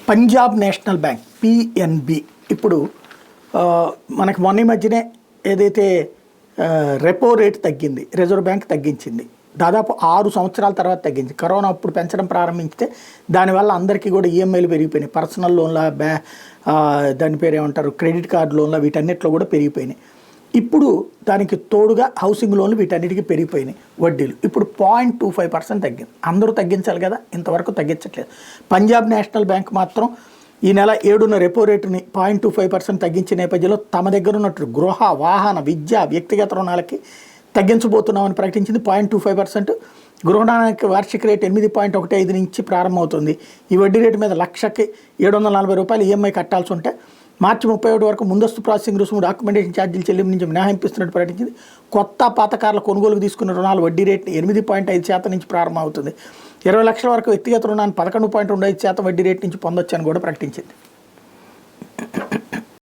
Punjab national bank PNB ఇప్పుడు మనకి మొన్న మధ్యనే ఏదైతే రెపో రేట్ తగ్గింది, రిజర్వ్ బ్యాంక్ తగ్గించింది. దాదాపు 6 సంవత్సరాల తర్వాత తగ్గింది. కరోనా అప్పుడు పెంచడం ప్రారంభించితే దానివల్ల అందరికీ కూడా ఈఎంఐలు పెరిగిపోయినాయి. పర్సనల్ లోన్ల దాని పేరు ఏమంటారు, క్రెడిట్ కార్డు లోన్ల, వీటన్నిటిలో కూడా పెరిగిపోయినాయి. ఇప్పుడు దానికి తోడుగా హౌసింగ్ లోన్లు వీటన్నిటికీ పెరిగిపోయినాయి వడ్డీలు. ఇప్పుడు 0.25% తగ్గింది. అందరూ తగ్గించాలి కదా, ఇంతవరకు తగ్గించట్లేదు. పంజాబ్ నేషనల్ బ్యాంక్ మాత్రం ఈ నెల 7న రెపో రేటుని 0.25% తగ్గించిన నేపథ్యంలో తమ దగ్గర ఉన్నట్టు గృహ, వాహన, విద్య, వ్యక్తిగత రుణాలకి తగ్గించబోతున్నామని ప్రకటించింది. 0.25%. గృహణానికి వార్షిక రేటు 8.15 నుంచి ప్రారంభమవుతుంది. ఈ వడ్డీ రేటు మీద లక్షకి 740 రూపాయలు ఈఎంఐ కట్టాల్సి ఉంటే మార్చి 31 వరకు ముందస్తు ప్రాసెసింగ్ రుసుము, డాక్యుమెంటేషన్ ఛార్జీలు చెల్లింపు నుంచి మినహాయింపిస్తున్నట్టు ప్రకటించింది. కొత్త పాత కార్ల కొనుగోలుకు తీసుకున్న రుణాలు వడ్డీ రేటు 8.5% నుంచి ప్రారంభమవుతుంది. 20 లక్షల వరకు వ్యక్తిగత రుణాన్ని 11.25% వడ్డీ రేటు నుంచి పొందొచ్చని కూడా ప్రకటించింది.